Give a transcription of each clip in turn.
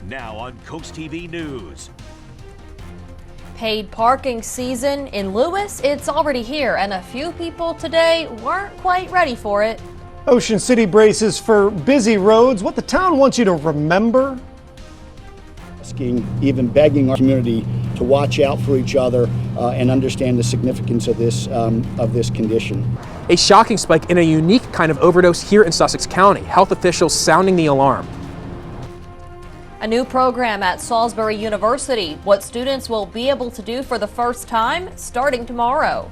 Now on CoastTV News. Paid parking season in Lewes, it's already here, and a few people today weren't quite ready for it. Ocean City braces for busy roads. What the town wants you to remember. Asking, even begging our community to watch out for each other and understand the significance of this condition. A shocking spike in a unique kind of overdose here in Sussex County. Health officials sounding the alarm. A new program at Salisbury University. What students will be able to do for the first time starting tomorrow.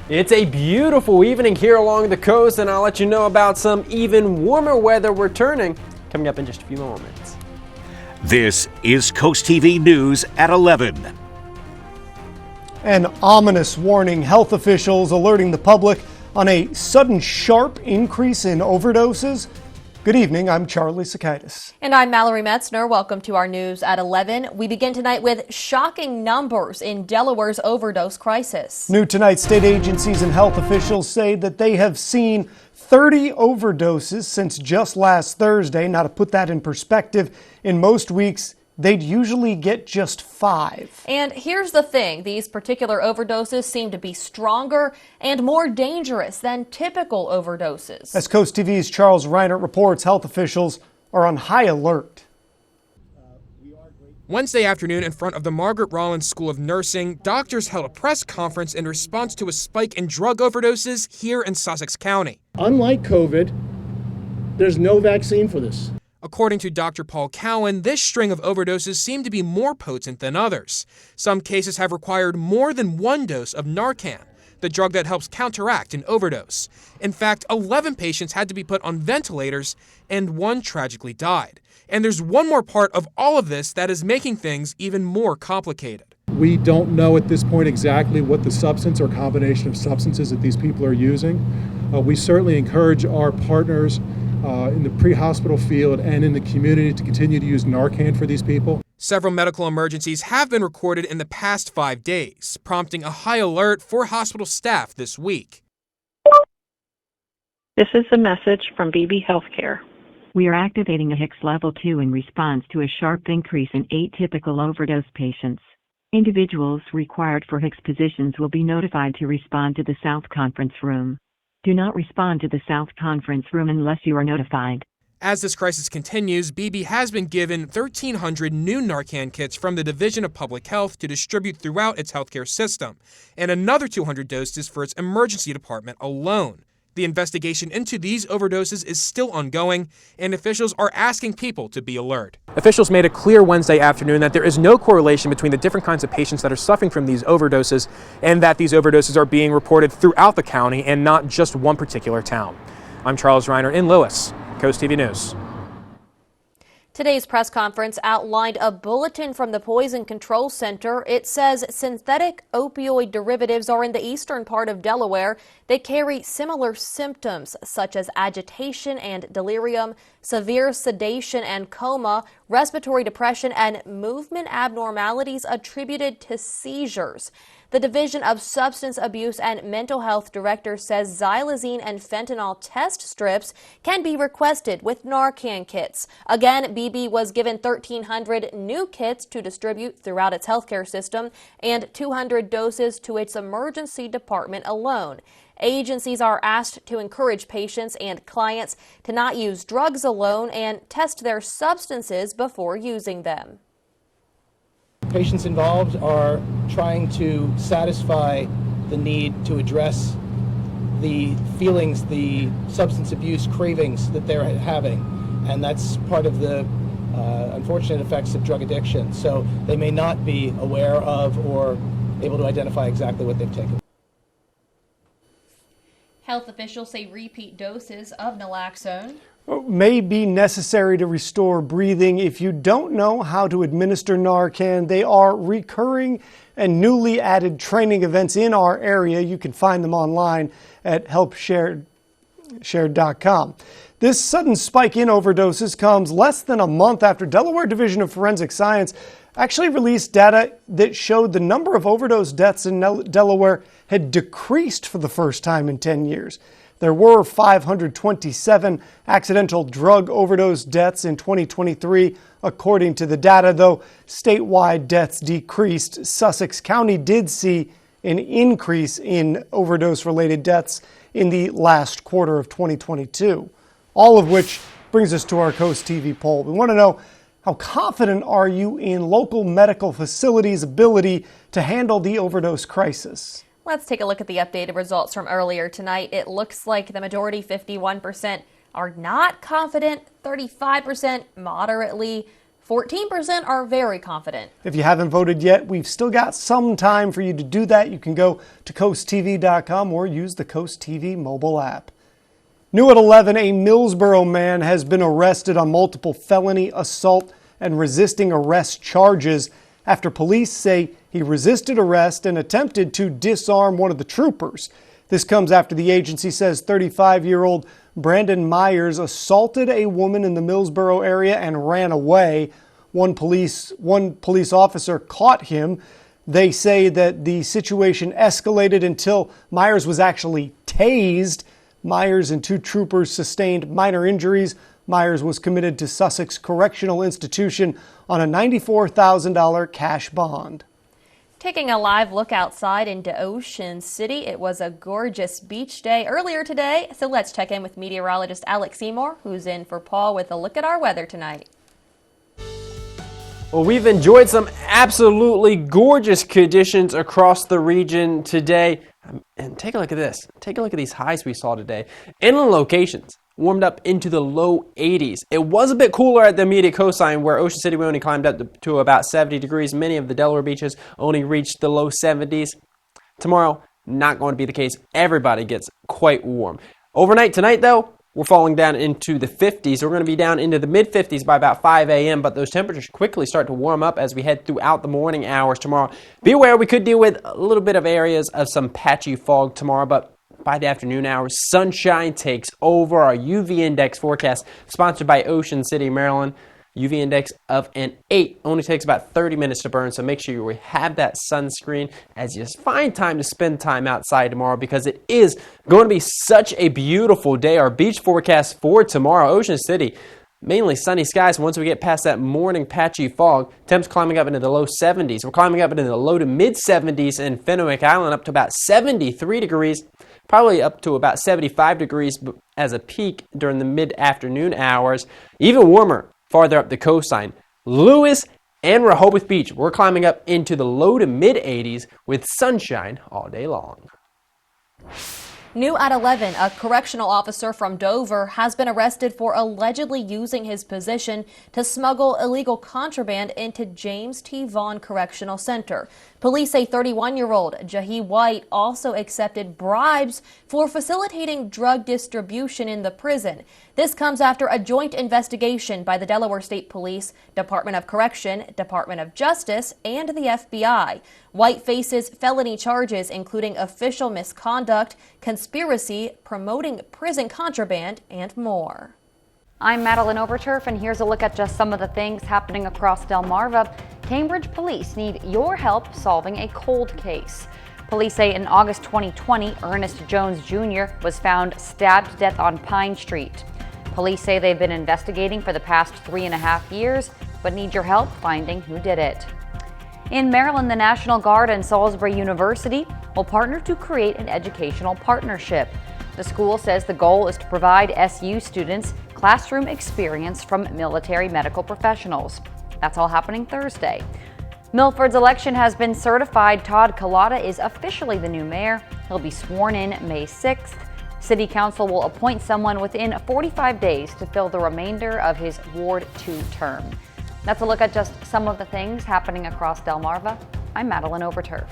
It's a beautiful evening here along the coast, and I'll let you know about some even warmer weather returning coming up in just a few moments. This is CoastTV News at 11. An ominous warning. Health officials alerting the public on a sudden sharp increase in overdoses. Good evening, I'm Charlie Sakaitis. And I'm Mallory Metzner. Welcome to our news at 11. We begin tonight with shocking numbers in Delaware's overdose crisis. New tonight, state agencies and health officials say that they have seen 30 overdoses since just last Thursday. Now, to put that in perspective, in most weeks, they'd usually get just 5. And here's the thing. These particular overdoses seem to be stronger and more dangerous than typical overdoses. As Coast TV's Charles Reinert reports, health officials are on high alert. Wednesday afternoon in front of the Margaret Rollins School of Nursing, doctors held a press conference in response to a spike in drug overdoses here in Sussex County. Unlike COVID, there's no vaccine for this. According to Dr. Paul Cowan, this string of overdoses seem to be more potent than others. Some cases have required more than one dose of Narcan, the drug that helps counteract an overdose. In fact, 11 patients had to be put on ventilators, and one tragically died. And there's one more part of all of this that is making things even more complicated. We don't know at this point exactly what the substance or combination of substances that these people are using. We certainly encourage our partners in the pre-hospital field and in the community to continue to use Narcan for these people. Several medical emergencies have been recorded in the past 5 days, prompting a high alert for hospital staff this week. This is a message from BB Healthcare. We are activating a HICS Level 2 in response to a sharp increase in atypical overdose patients. Individuals required for HICS positions will be notified to respond to the South Conference Room. Do not respond to the South Conference Room unless you are notified. As this crisis continues, BB has been given 1,300 new Narcan kits from the Division of Public Health to distribute throughout its healthcare system, and another 200 doses for its emergency department alone. The investigation into these overdoses is still ongoing, and officials are asking people to be alert. Officials made it clear Wednesday afternoon that there is no correlation between the different kinds of patients that are suffering from these overdoses, and that these overdoses are being reported throughout the county and not just one particular town. I'm Charles Reiner in Lewes, Coast TV News. Today's press conference outlined a bulletin from the Poison Control Center. It says synthetic opioid derivatives are in the eastern part of Delaware. They carry similar symptoms such as agitation and delirium, severe sedation and coma, respiratory depression, and movement abnormalities attributed to seizures. The Division of Substance Abuse and Mental Health Director says xylazine and fentanyl test strips can be requested with Narcan kits. Again, BB was given 1,300 new kits to distribute throughout its healthcare system and 200 doses to its emergency department alone. Agencies are asked to encourage patients and clients to not use drugs alone and test their substances before using them. Patients involved are trying to satisfy the need to address the feelings, the substance abuse cravings that they're having, and that's part of the unfortunate effects of drug addiction. So they may not be aware of or able to identify exactly what they've taken. Health officials say repeat doses of naloxone may be necessary to restore breathing. If you don't know how to administer Narcan, they are recurring and newly added training events in our area. You can find them online at helpshared.com. This sudden spike in overdoses comes less than a month after Delaware Division of Forensic Science actually released data that showed the number of overdose deaths in Delaware had decreased for the first time in 10 years. There were 527 accidental drug overdose deaths in 2023, according to the data. Though statewide deaths decreased, Sussex County did see an increase in overdose-related deaths in the last quarter of 2022. All of which brings us to our Coast TV poll. We want to know, how confident are you in local medical facilities' ability to handle the overdose crisis? Let's take a look at the updated results from earlier tonight. It looks like the majority, 51%, are not confident, 35% moderately, 14% are very confident. If you haven't voted yet, we've still got some time for you to do that. You can go to CoastTV.com or use the Coast TV mobile app. New at 11, a Millsboro man has been arrested on multiple felony assault and resisting arrest charges after police say he resisted arrest and attempted to disarm one of the troopers. This comes after the agency says 35-year-old Brandon Myers assaulted a woman in the Millsboro area and ran away. One police officer caught him. They say that the situation escalated until Myers was actually tased. Myers and two troopers sustained minor injuries. Myers was committed to Sussex Correctional Institution on a $94,000 cash bond. Taking a live look outside into Ocean City, it was a gorgeous beach day earlier today. So let's check in with meteorologist Alex Seymour, who's in for Paul with a look at our weather tonight. Well, we've enjoyed some absolutely gorgeous conditions across the region today. And take a look at this. Take a look at these highs we saw today. Inland locations warmed up into the low 80s. It was a bit cooler at the immediate coastline, where Ocean City we only climbed up to about 70 degrees. Many of the Delaware beaches only reached the low 70s. Tomorrow, not going to be the case. Everybody gets quite warm. Overnight tonight, though, we're falling down into the 50s. We're going to be down into the mid-50s by about 5 a.m., but those temperatures quickly start to warm up as we head throughout the morning hours tomorrow. Be aware we could deal with a little bit of areas of some patchy fog tomorrow, but by the afternoon hours, sunshine takes over. Our UV index forecast, sponsored by Ocean City, Maryland. UV index of an 8. Only takes about 30 minutes to burn, so make sure you have that sunscreen as you find time to spend time outside tomorrow, because it is going to be such a beautiful day. Our beach forecast for tomorrow, Ocean City, mainly sunny skies. Once we get past that morning patchy fog, temps climbing up into the low 70s. We're climbing up into the low to mid 70s in Fenwick Island, up to about 73 degrees. Probably up to about 75 degrees as a peak during the mid-afternoon hours. Even warmer farther up the coastline. Lewes and Rehoboth Beach, we're climbing up into the low to mid-80s with sunshine all day long. New at 11, a correctional officer from Dover has been arrested for allegedly using his position to smuggle illegal contraband into James T. Vaughn Correctional Center. Police say 31-year-old Jahi White also accepted bribes for facilitating drug distribution in the prison. This comes after a joint investigation by the Delaware State Police, Department of Correction, Department of Justice, and the FBI. White faces felony charges including official misconduct, conspiracy, promoting prison contraband, and more. I'm Madeline Overturf, and here's a look at just some of the things happening across Delmarva. Cambridge police need your help solving a cold case. Police say in August 2020, Ernest Jones Jr. was found stabbed to death on Pine Street. Police say they've been investigating for the past 3.5 years, but need your help finding who did it. In Maryland, the National Guard and Salisbury University will partner to create an educational partnership. The school says the goal is to provide SU students classroom experience from military medical professionals. That's all happening Thursday. Milford's election has been certified. Todd Collada is officially the new mayor. He'll be sworn in May 6th. City Council will appoint someone within 45 days to fill the remainder of his Ward 2 term. That's a look at just some of the things happening across Delmarva. I'm Madeline Overturf.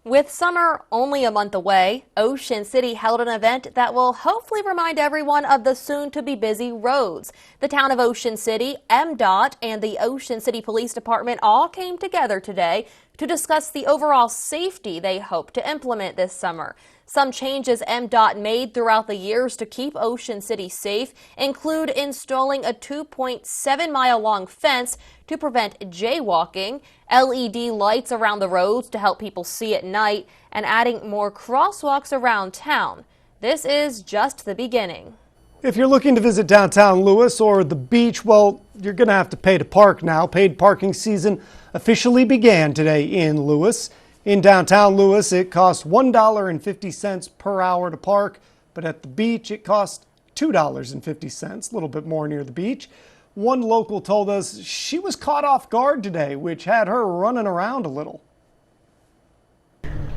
With summer only a month away, Ocean City held an event that will hopefully remind everyone of the soon-to-be busy roads. The town of Ocean City, MDOT, and the Ocean City Police Department all came together today to discuss the overall safety they hope to implement this summer. Some changes MDOT made throughout the years to keep Ocean City safe include installing a 2.7-mile-long fence to prevent jaywalking, LED lights around the roads to help people see at night, and adding more crosswalks around town. This is just the beginning. If you're looking to visit downtown Lewes or the beach, well, you're going to have to pay to park now. Paid parking season officially began today in Lewes. In downtown Lewes, it costs $1.50 per hour to park, but at the beach, it costs $2.50, a little bit more near the beach. One local told us she was caught off guard today, which had her running around a little.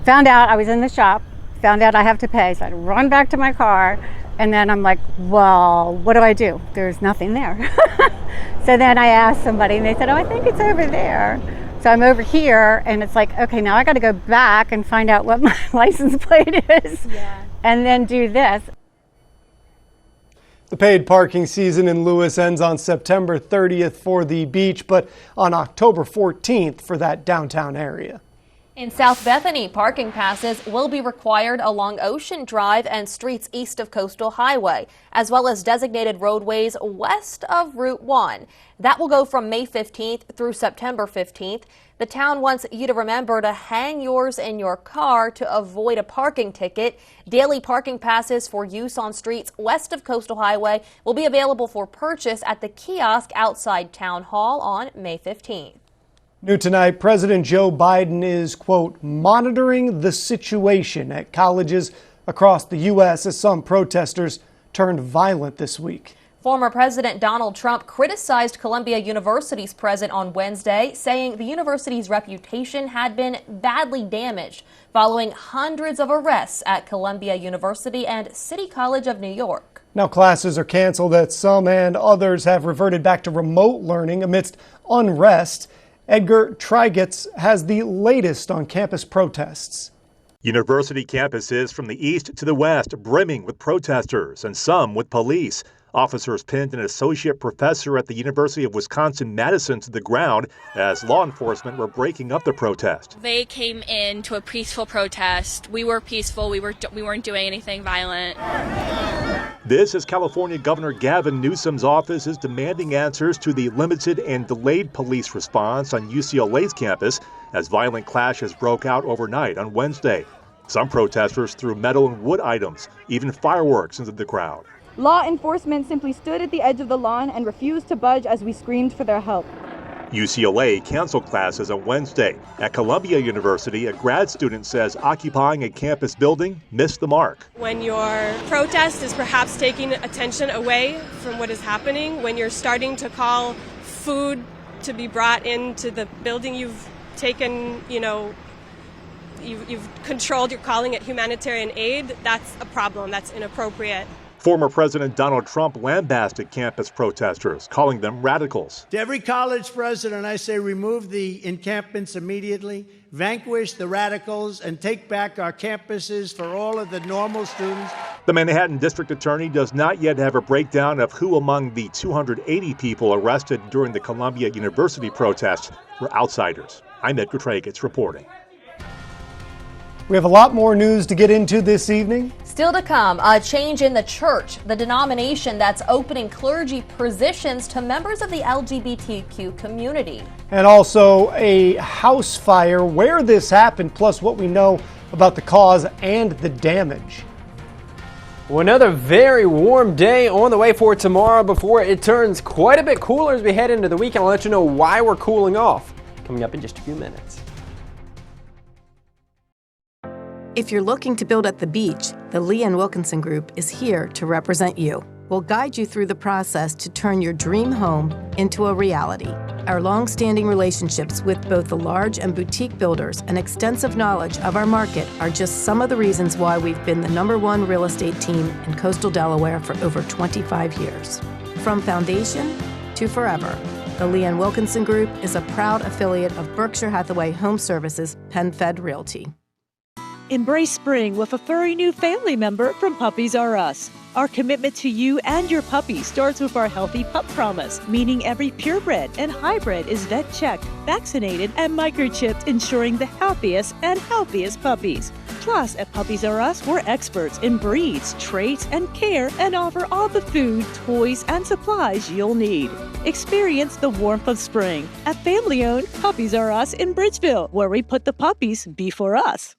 Found out I was in the shop, found out I have to pay, so I had to run back to my car. And then I'm like, well, what do? There's nothing there. So then I asked somebody and they said, oh, I think it's over there. So I'm over here and it's like, okay, now I got to go back and find out what my license plate is and then do this. The paid parking season in Lewes ends on September 30th for the beach, but on October 14th for that downtown area. In South Bethany, parking passes will be required along Ocean Drive and streets east of Coastal Highway, as well as designated roadways west of Route 1. That will go from May 15th through September 15th. The town wants you to remember to hang yours in your car to avoid a parking ticket. Daily parking passes for use on streets west of Coastal Highway will be available for purchase at the kiosk outside Town Hall on May 15th. New tonight, President Joe Biden is, quote, monitoring the situation at colleges across the U.S. as some protesters turned violent this week. Former President Donald Trump criticized Columbia University's president on Wednesday, saying the university's reputation had been badly damaged following hundreds of arrests at Columbia University and City College of New York. Now classes are canceled at some and others have reverted back to remote learning amidst unrest. Edgar Trigetz has the latest on campus protests. University campuses from the east to the west brimming with protesters and some with police. Officers pinned an associate professor at the University of Wisconsin-Madison to the ground as law enforcement were breaking up the protest. They came in to a peaceful protest. We were peaceful. We weren't doing anything violent. This is California Governor Gavin Newsom's office is demanding answers to the limited and delayed police response on UCLA's campus as violent clashes broke out overnight on Wednesday. Some protesters threw metal and wood items, even fireworks into the crowd. Law enforcement simply stood at the edge of the lawn and refused to budge as we screamed for their help. UCLA canceled classes on Wednesday. At Columbia University, a grad student says occupying a campus building missed the mark. When your protest is perhaps taking attention away from what is happening, when you're starting to call food to be brought into the building you've taken, you've controlled, you're calling it humanitarian aid, that's a problem, that's inappropriate. Former President Donald Trump lambasted campus protesters, calling them radicals. To every college president, I say remove the encampments immediately, vanquish the radicals, and take back our campuses for all of the normal students. The Manhattan District Attorney does not yet have a breakdown of who among the 280 people arrested during the Columbia University protests were outsiders. I'm Edgar Trigetz reporting. We have a lot more news to get into this evening. Still to come, a change in the church, the denomination that's opening clergy positions to members of the LGBTQ community. And also a house fire, where this happened, plus what we know about the cause and the damage. Well, another very warm day on the way for tomorrow before it turns quite a bit cooler as we head into the weekend. I'll let you know why we're cooling off coming up in just a few minutes. If you're looking to build at the beach, the Lee & Wilkinson Group is here to represent you. We'll guide you through the process to turn your dream home into a reality. Our long-standing relationships with both the large and boutique builders and extensive knowledge of our market are just some of the reasons why we've been the #1 real estate team in coastal Delaware for over 25 years. From foundation to forever, the Lee & Wilkinson Group is a proud affiliate of Berkshire Hathaway Home Services PenFed Realty. Embrace spring with a furry new family member from Puppies R Us. Our commitment to you and your puppy starts with our Healthy Pup Promise, meaning every purebred and hybrid is vet checked, vaccinated, and microchipped, ensuring the happiest and healthiest puppies. Plus, at Puppies R Us, we're experts in breeds, traits, and care, and offer all the food, toys, and supplies you'll need. Experience the warmth of spring at family-owned Puppies R Us in Bridgeville, where we put the puppies before us.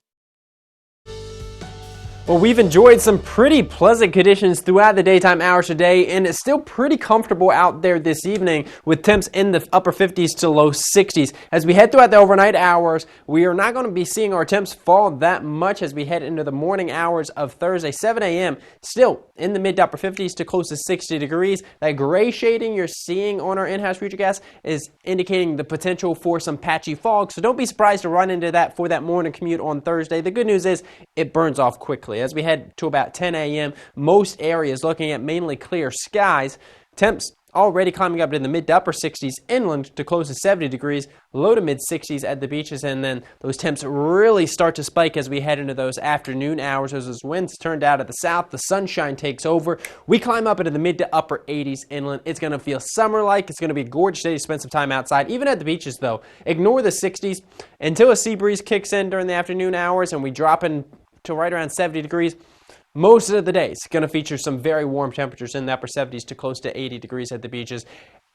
Well, we've enjoyed some pretty pleasant conditions throughout the daytime hours today, and it's still pretty comfortable out there this evening with temps in the upper 50s to low 60s. As we head throughout the overnight hours, we are not going to be seeing our temps fall that much as we head into the morning hours of Thursday, 7 a.m. Still in the mid to upper 50s to close to 60 degrees. That gray shading you're seeing on our in-house futurecast is indicating the potential for some patchy fog, so don't be surprised to run into that for that morning commute on Thursday. The good news is it burns off quickly. As we head to about 10 a.m., most areas looking at mainly clear skies. Temps already climbing up to the mid to upper 60s inland to close to 70 degrees, low to mid 60s at the beaches, and then those temps really start to spike as we head into those afternoon hours. As those winds turned out at the south, the sunshine takes over. We climb up into the mid to upper 80s inland. It's going to feel summer-like. It's going to be a gorgeous day to spend some time outside. Even at the beaches, though, ignore the 60s until a sea breeze kicks in during the afternoon hours and we drop in to right around 70 degrees. Most of the day is going to feature some very warm temperatures in the upper 70s to close to 80 degrees at the beaches.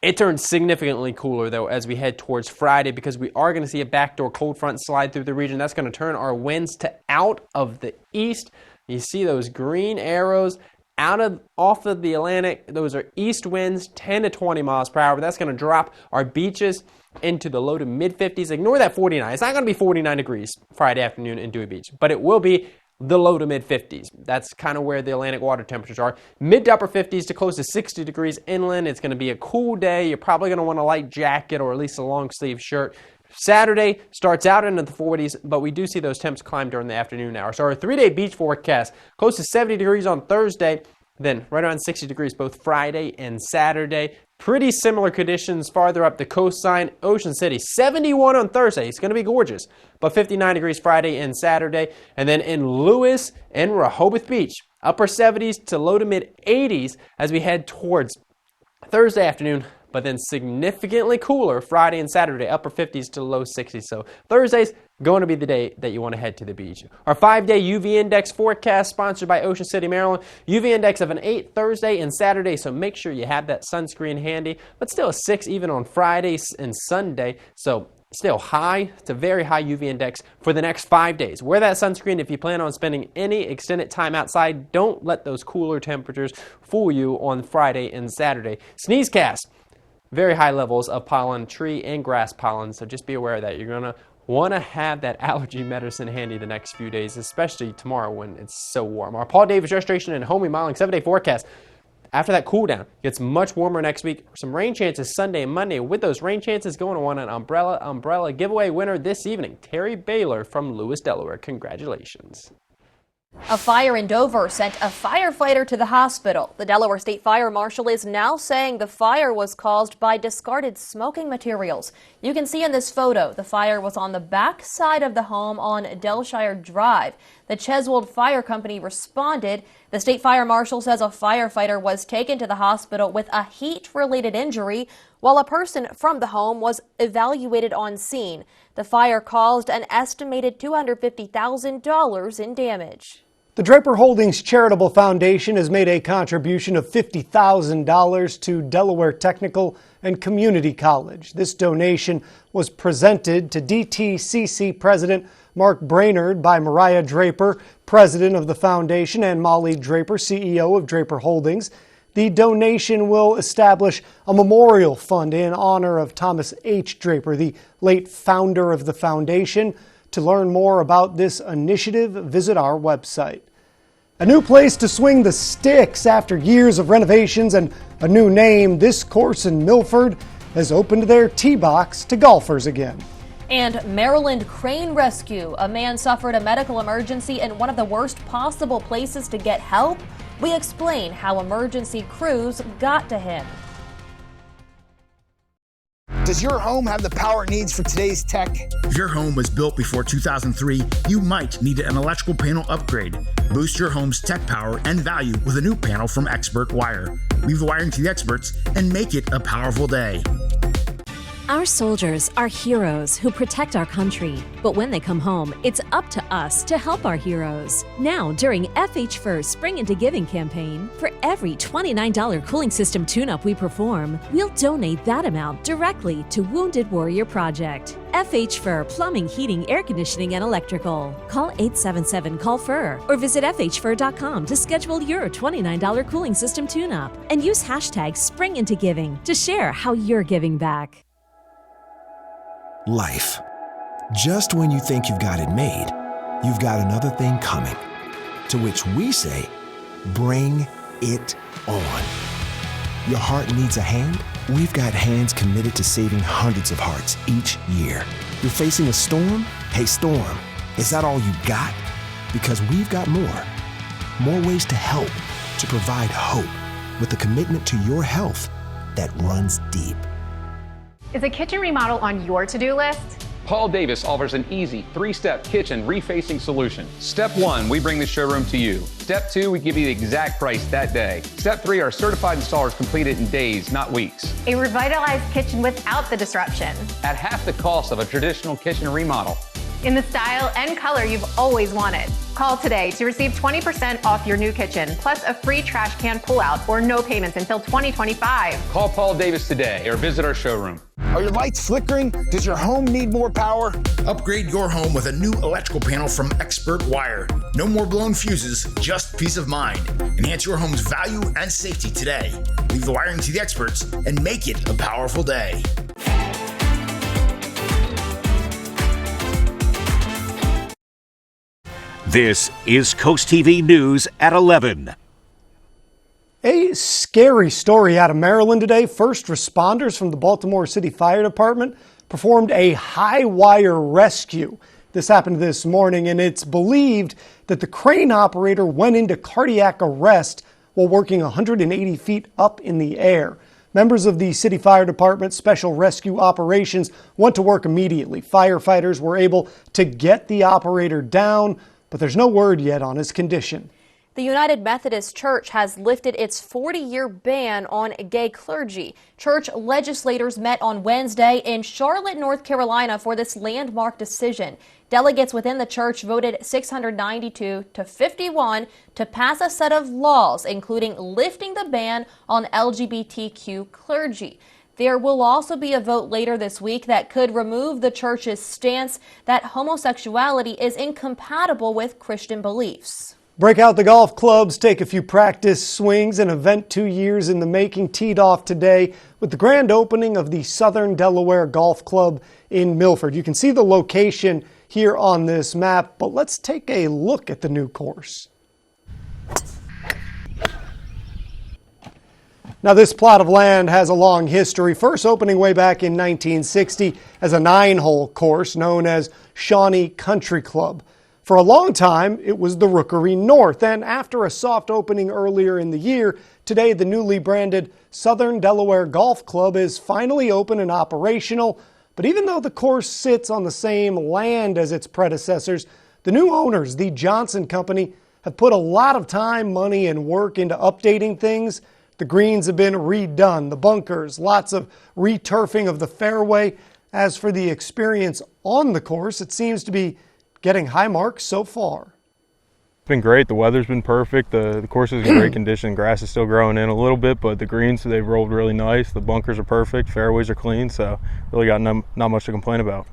It turns significantly cooler, though, as we head towards Friday because we are going to see a backdoor cold front slide through the region. That's going to turn our winds to out of the east. You see those green arrows off of the Atlantic. Those are east winds, 10 to 20 miles per hour. That's going to drop our beaches into the low to mid 50s. Ignore that 49. It's not going to be 49 degrees Friday afternoon in Dewey Beach, but it will be the low to mid 50s. That's kind of where the Atlantic water temperatures are. Mid to upper 50s to close to 60 degrees inland. It's going to be a cool day. You're probably going to want a light jacket or at least a long sleeve shirt. Saturday starts out into the 40s, but we do see those temps climb during the afternoon hours. So our 3-day beach forecast, close to 70 degrees on Thursday, then right around 60 degrees both Friday and Saturday. Pretty similar conditions farther up the coastline. Ocean City, 71 on Thursday. It's going to be gorgeous, but 59 degrees Friday and Saturday. And then in Lewes and Rehoboth Beach, upper 70s to low to mid 80s as we head towards Thursday afternoon, but then significantly cooler Friday and Saturday, upper 50s to low 60s. So Thursday's going to be the day that you want to head to the beach. Our 5-day UV index forecast sponsored by Ocean City, Maryland. UV index of an 8 Thursday and Saturday, so make sure you have that sunscreen handy, but still a 6 even on Friday and Sunday. So still high. It's a very high UV index for the next 5 days. Wear that sunscreen if you plan on spending any extended time outside. Don't let those cooler temperatures fool you on Friday and Saturday. Sneezecast. Very high levels of pollen, tree and grass pollen, so just be aware of that. You're going to want to have that allergy medicine handy the next few days, especially tomorrow when it's so warm. Our Paul Davis Restoration and Home Remodeling 7-day forecast. After that cool down, gets much warmer next week. Some rain chances Sunday and Monday. With those rain chances, going to want an umbrella giveaway winner this evening. Terry Baylor from Lewes, Delaware. Congratulations. A fire in Dover sent a firefighter to the hospital. The Delaware State Fire Marshal is now saying the fire was caused by discarded smoking materials. You can see in this photo, the fire was on the back side of the home on Delshire Drive. The Cheswold Fire Company responded. The State Fire Marshal says a firefighter was taken to the hospital with a heat-related injury, while a person from the home was evaluated on scene. The fire caused an estimated $250,000 in damage. The Draper Holdings Charitable Foundation has made a contribution of $50,000 to Delaware Technical and Community College. This donation was presented to DTCC President Mark Brainerd by Mariah Draper, President of the Foundation, and Molly Draper, CEO of Draper Holdings. The donation will establish a memorial fund in honor of Thomas H. Draper, the late founder of the foundation. To learn more about this initiative, visit our website. A new place to swing the sticks after years of renovations and a new name, this course in Milford has opened their tee box to golfers again. And Maryland Crane Rescue. A man suffered a medical emergency in one of the worst possible places to get help. We explain how emergency crews got to him. Does your home have the power it needs for today's tech? If your home was built before 2003, you might need an electrical panel upgrade. Boost your home's tech power and value with a new panel from Expert Wire. Leave the wiring to the experts and make it a powerful day. Our soldiers are heroes who protect our country. But when they come home, it's up to us to help our heroes. Now, during FH First Spring Into Giving campaign, for every $29 cooling system tune-up we perform, we'll donate that amount directly to Wounded Warrior Project. FH Fur Plumbing, Heating, Air Conditioning, and Electrical. Call 877-CALL-FUR or visit FHFur.com to schedule your $29 cooling system tune-up and use hashtag SpringIntoGiving to share how you're giving back. Life. Just when you think you've got it made, you've got another thing coming. To which we say, bring it on. Your heart needs a hand? We've got hands committed to saving hundreds of hearts each year. You're facing a storm? Hey, storm, is that all you got? Because we've got more. More ways to help, to provide hope, with a commitment to your health that runs deep. Is a kitchen remodel on your to-do list? Paul Davis offers an easy 3-step kitchen refacing solution. Step 1, we bring the showroom to you. Step 2, we give you the exact price that day. Step 3, our certified installers complete it in days, not weeks. A revitalized kitchen without the disruption. At half the cost of a traditional kitchen remodel. In the style and color you've always wanted. Call today to receive 20% off your new kitchen, plus a free trash can pullout or no payments until 2025. Call Paul Davis today or visit our showroom. Are your lights flickering? Does your home need more power? Upgrade your home with a new electrical panel from Expert Wire. No more blown fuses, just peace of mind. Enhance your home's value and safety today. Leave the wiring to the experts and make it a powerful day. This is Coast TV News at 11. A scary story out of Maryland today. First responders from the Baltimore City Fire Department performed a high-wire rescue. This happened this morning, and it's believed that the crane operator went into cardiac arrest while working 180 feet up in the air. Members of the City Fire Department Special Rescue Operations went to work immediately. Firefighters were able to get the operator down, but there's no word yet on his condition. The United Methodist Church has lifted its 40-year ban on gay clergy. Church legislators met on Wednesday in Charlotte, North Carolina for this landmark decision. Delegates within the church voted 692 to 51 to pass a set of laws, including lifting the ban on LGBTQ clergy. There will also be a vote later this week that could remove the church's stance that homosexuality is incompatible with Christian beliefs. Break out the golf clubs, take a few practice swings. An event 2 years in the making teed off today with the grand opening of the Southern Delaware Golf Club in Milford. You can see the location here on this map, but let's take a look at the new course. Now, this plot of land has a long history, first opening way back in 1960 as a 9-hole course known as Shawnee Country Club. For a long time, it was the Rookery North, and after a soft opening earlier in the year, today the newly branded Southern Delaware Golf Club is finally open and operational. But even though the course sits on the same land as its predecessors, the new owners, the Johnson Company, have put a lot of time, money, and work into updating things. The greens have been redone, the bunkers, lots of returfing of the fairway. As for the experience on the course, it seems to be getting high marks so far. It's been great. The weather's been perfect. The course is in great condition. Grass is still growing in a little bit, but the greens, they've rolled really nice. The bunkers are perfect. Fairways are clean, so really got not much to complain about.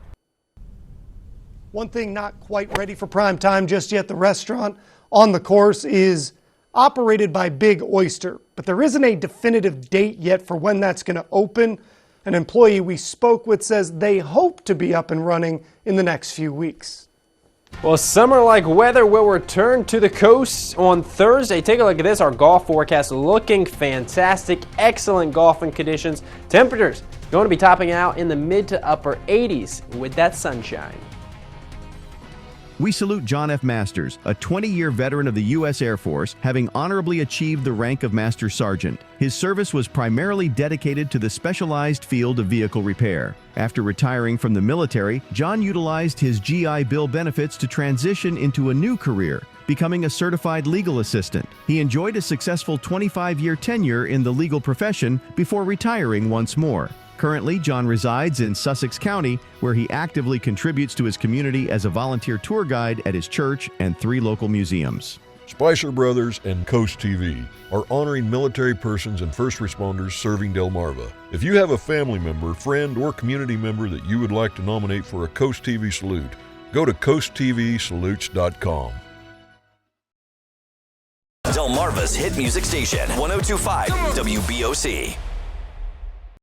One thing not quite ready for prime time just yet, the restaurant on the course is operated by Big Oyster, but there isn't a definitive date yet for when that's going to open. An employee we spoke with says they hope to be up and running in the next few weeks. Well, summer-like weather will return to the coast on Thursday. Take a look at this. Our golf forecast looking fantastic. Excellent golfing conditions. Temperatures going to be topping out in the mid to upper 80s with that sunshine. We salute John F. Masters, a 20-year veteran of the U.S. Air Force, having honorably achieved the rank of Master Sergeant. His service was primarily dedicated to the specialized field of vehicle repair. After retiring from the military, John utilized his GI Bill benefits to transition into a new career, becoming a certified legal assistant. He enjoyed a successful 25-year tenure in the legal profession before retiring once more. Currently, John resides in Sussex County, where he actively contributes to his community as a volunteer tour guide at his church and 3 local museums. Spicer Brothers and Coast TV are honoring military persons and first responders serving Delmarva. If you have a family member, friend, or community member that you would like to nominate for a Coast TV salute, go to coasttvsalutes.com. Delmarva's hit music station, 102.5 WBOC.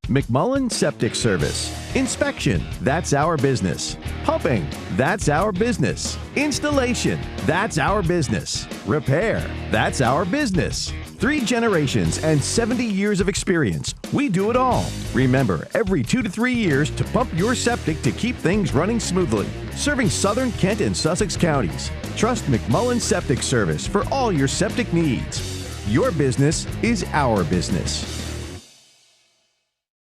McMullen Septic Service. Inspection, that's our business. Pumping, that's our business. Installation, that's our business. Repair, that's our business. 3 generations and 70 years of experience. We do it all. Remember, every 2 to 3 years to pump your septic to keep things running smoothly. Serving Southern Kent and Sussex counties. Trust McMullen Septic Service for all your septic needs. Your business is our business.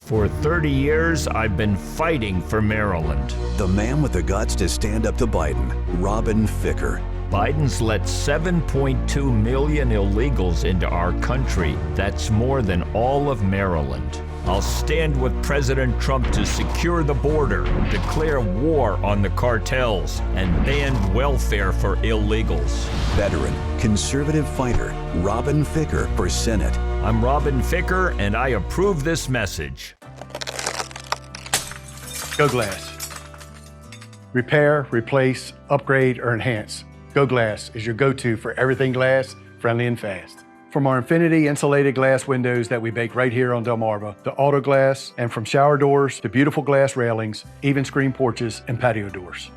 For 30 years, I've been fighting for Maryland. The man with the guts to stand up to Biden, Robin Ficker. Biden's let 7.2 million illegals into our country. That's more than all of Maryland. I'll stand with President Trump to secure the border, declare war on the cartels, and ban welfare for illegals. Veteran, conservative fighter, Robin Ficker for Senate. I'm Robin Ficker, and I approve this message. Go Glass. Repair, replace, upgrade, or enhance. Go Glass is your go-to for everything glass, friendly and fast. From our Infinity insulated glass windows that we bake right here on Delmarva, to auto glass, and from shower doors to beautiful glass railings, even screen porches and patio doors.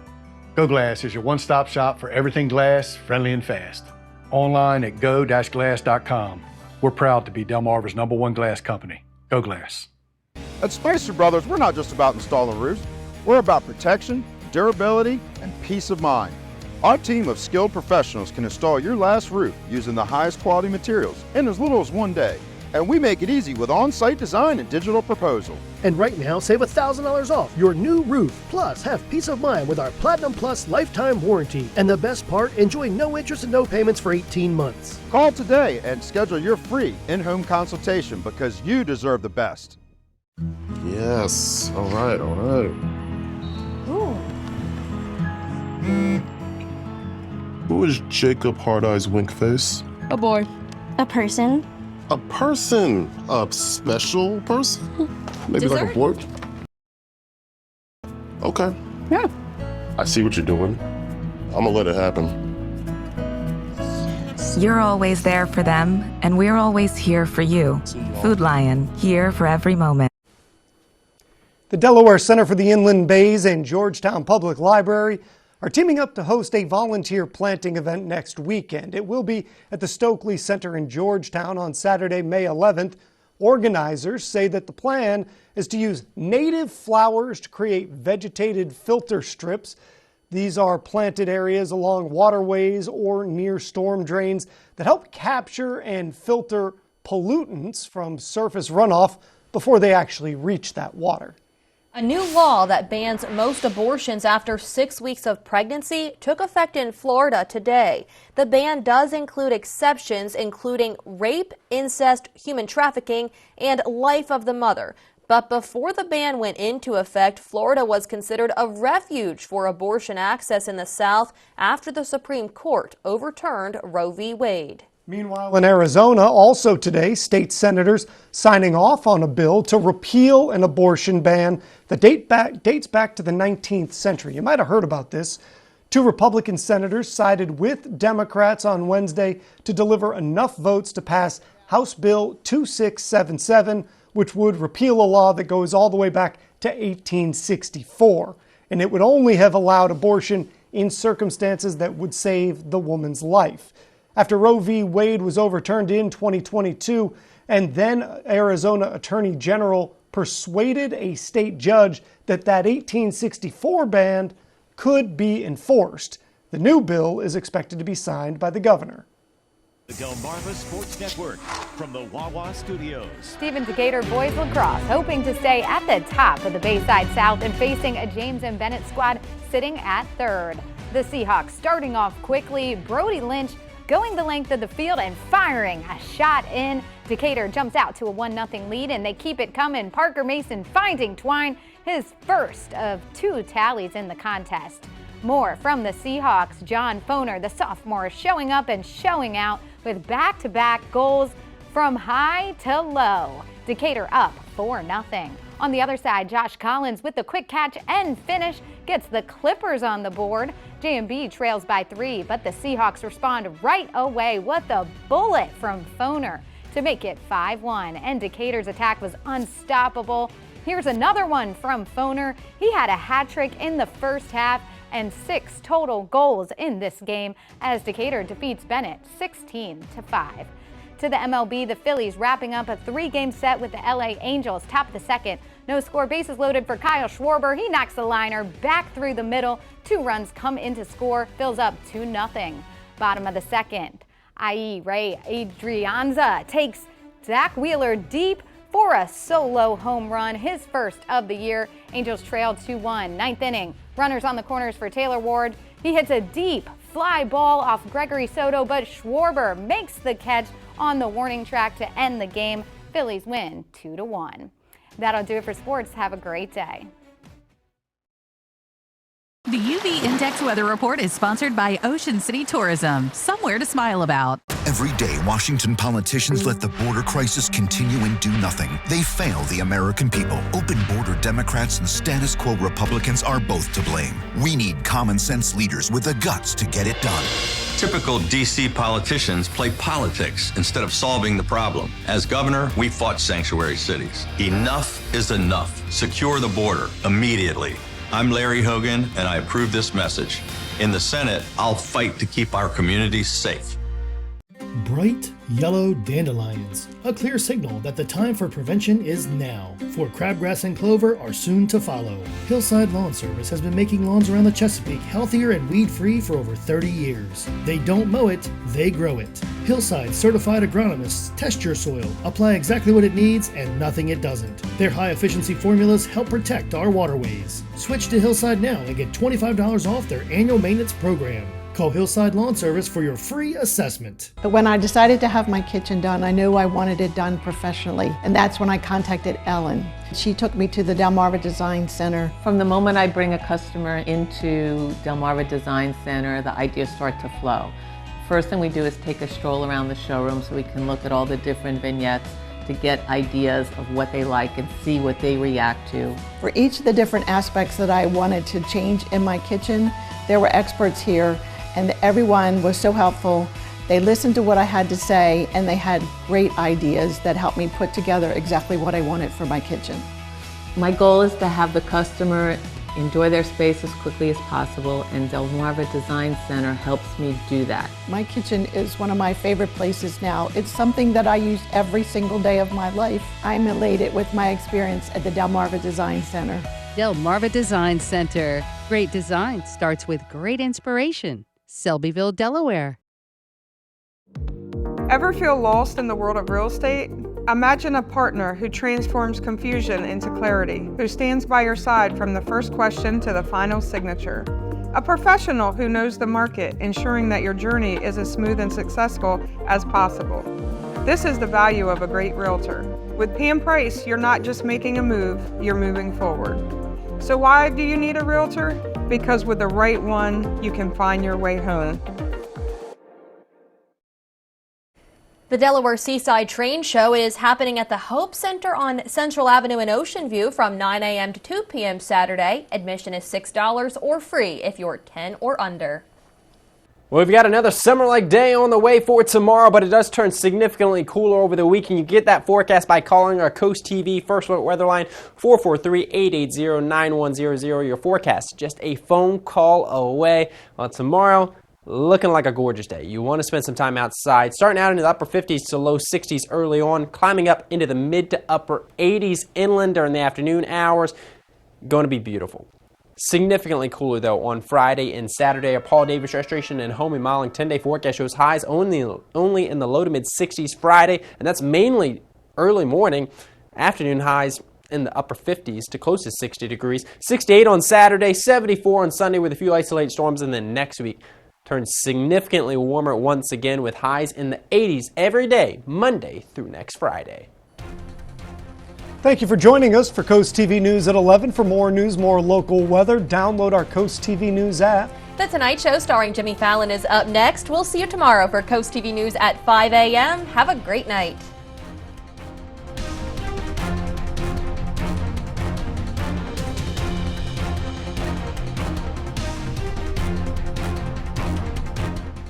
Go Glass is your one-stop shop for everything glass, friendly and fast. Online at go-glass.com. We're proud to be Delmarva's #1 glass company. Go Glass. At Spicer Brothers, we're not just about installing roofs. We're about protection, durability, and peace of mind. Our team of skilled professionals can install your last roof using the highest quality materials in as little as 1 day. And we make it easy with on-site design and digital proposal. And right now, save $1,000 off your new roof. Plus, have peace of mind with our Platinum Plus lifetime warranty. And the best part, enjoy no interest and no payments for 18 months. Call today and schedule your free in-home consultation because you deserve the best. Yes. All right. Ooh. Who is Jacob Hard Eyes Winkface? A boy. A person. A person? A special person? Maybe Dessert? like a boy? Okay. Yeah. I see what you're doing. I'm gonna let it happen. You're always there for them, and we're always here for you. Food Lion, here for every moment. The Delaware Center for the Inland Bays and Georgetown Public Library are teaming up to host a volunteer planting event next weekend. It will be at the Stokely Center in Georgetown on Saturday, May 11th. Organizers say that the plan is to use native flowers to create vegetated filter strips. These are planted areas along waterways or near storm drains that help capture and filter pollutants from surface runoff before they actually reach that water. A new law that bans most abortions after 6 weeks of pregnancy took effect in Florida today. The ban does include exceptions, including rape, incest, human trafficking, and life of the mother. But before the ban went into effect, Florida was considered a refuge for abortion access in the South after the Supreme Court overturned Roe v. Wade. Meanwhile, in Arizona, also today, state senators signing off on a bill to repeal an abortion ban that dates back to the 19th century. You might have heard about this. 2 Republican senators sided with Democrats on Wednesday to deliver enough votes to pass House Bill 2677, which would repeal a law that goes all the way back to 1864. And it would only have allowed abortion in circumstances that would save the woman's life. After Roe v. Wade was overturned in 2022, and then Arizona Attorney General persuaded a state judge that 1864 ban could be enforced. The new bill is expected to be signed by the governor. The Delmarva Sports Network from the Wawa Studios. Stephen Decatur boys lacrosse hoping to stay at the top of the Bayside South and facing a James and Bennett squad sitting at 3rd. The Seahawks starting off quickly. Brody Lynch going the length of the field and firing a shot in Decatur jumps out to a 1-0 lead, and they keep it coming. Parker Mason finding Twine, his first of 2 tallies in the contest. More from the Seahawks. John Foner, the sophomore, showing up and showing out with back-to-back goals from high to low. Decatur up 4-0. On the other side, Josh Collins with the quick catch and finish gets the Clippers on the board. J&B trails by 3, but the Seahawks respond right away with a bullet from Foner to make it 5-1, and Decatur's attack was unstoppable. Here's another one from Foner. He had a hat trick in the first half and 6 total goals in this game as Decatur defeats Bennett 16-5. To the MLB, the Phillies wrapping up a 3-game set with the LA Angels. Top of the second, no score, bases loaded for Kyle Schwarber. He knocks the liner back through the middle. 2 runs come in to score, fills up 2-0. Bottom of the second, Ray Adrianza takes Zach Wheeler deep for a solo home run, his first of the year. Angels trailed 2-1. 9th inning, runners on the corners for Taylor Ward. He hits a deep fly ball off Gregory Soto, but Schwarber makes the catch on the warning track to end the game. Phillies win 2-1. That'll do it for sports. Have a great day. The UV Index Weather Report is sponsored by Ocean City Tourism. Somewhere to smile about. Every day, Washington politicians let the border crisis continue and do nothing. They fail the American people. Open border Democrats and status quo Republicans are both to blame. We need common sense leaders with the guts to get it done. Typical D.C. politicians play politics instead of solving the problem. As governor, we fought sanctuary cities. Enough is enough. Secure the border immediately. I'm Larry Hogan, and I approve this message. In the Senate, I'll fight to keep our communities safe. Bright yellow dandelions, a clear signal that the time for prevention is now, for crabgrass and clover are soon to follow. Hillside Lawn Service has been making lawns around the Chesapeake healthier and weed-free for over 30 years. They don't mow it, they grow it. Hillside certified agronomists test your soil, apply exactly what it needs and nothing it doesn't. Their high-efficiency formulas help protect our waterways. Switch to Hillside now and get $25 off their annual maintenance program. Call Hillside Lawn Service for your free assessment. When I decided to have my kitchen done, I knew I wanted it done professionally, and that's when I contacted Ellen. She took me to the Delmarva Design Center. From the moment I bring a customer into Delmarva Design Center, the ideas start to flow. First thing we do is take a stroll around the showroom so we can look at all the different vignettes to get ideas of what they like and see what they react to. For each of the different aspects that I wanted to change in my kitchen, there were experts here, and everyone was so helpful. They listened to what I had to say, and they had great ideas that helped me put together exactly what I wanted for my kitchen. My goal is to have the customer enjoy their space as quickly as possible, and Delmarva Design Center helps me do that. My kitchen is one of my favorite places now. It's something that I use every single day of my life. I'm elated with my experience at the Delmarva Design Center. Delmarva Design Center. Great design starts with great inspiration. Selbyville, Delaware. Ever feel lost in the world of real estate? Imagine a partner who transforms confusion into clarity, who stands by your side from the first question to the final signature. A professional who knows the market, ensuring that your journey is as smooth and successful as possible. This is the value of a great realtor. With Pam Price, you're not just making a move, you're moving forward. So why do you need a realtor? Because with the right one, you can find your way home. The Delaware Seaside Train Show is happening at the Hope Center on Central Avenue in Ocean View from 9 a.m. to 2 p.m. Saturday. Admission is $6 or free if you're 10 or under. Well, we've got another summer-like day on the way for tomorrow, but it does turn significantly cooler over the weekend. You get that forecast by calling our CoastTV First Alert Weather Line, 443-880-9100. Your forecast, just a phone call away. Well, tomorrow, looking like a gorgeous day. You want to spend some time outside, starting out into the upper 50s to low 60s early on, climbing up into the mid to upper 80s inland during the afternoon hours. Going to be beautiful. Significantly cooler, though, on Friday and Saturday. Our Paul Davis Restoration and Home Remodeling 10-day forecast shows highs only in the low to mid-60s Friday, and that's mainly early morning. Afternoon highs in the upper 50s to close to 60 degrees. 68 on Saturday, 74 on Sunday with a few isolated storms, and then next week, turn significantly warmer once again with highs in the 80s every day, Monday through next Friday. Thank you for joining us for Coast TV News at 11. For more news, more local weather, download our Coast TV News app. The Tonight Show starring Jimmy Fallon is up next. We'll see you tomorrow for Coast TV News at 5 a.m. Have a great night.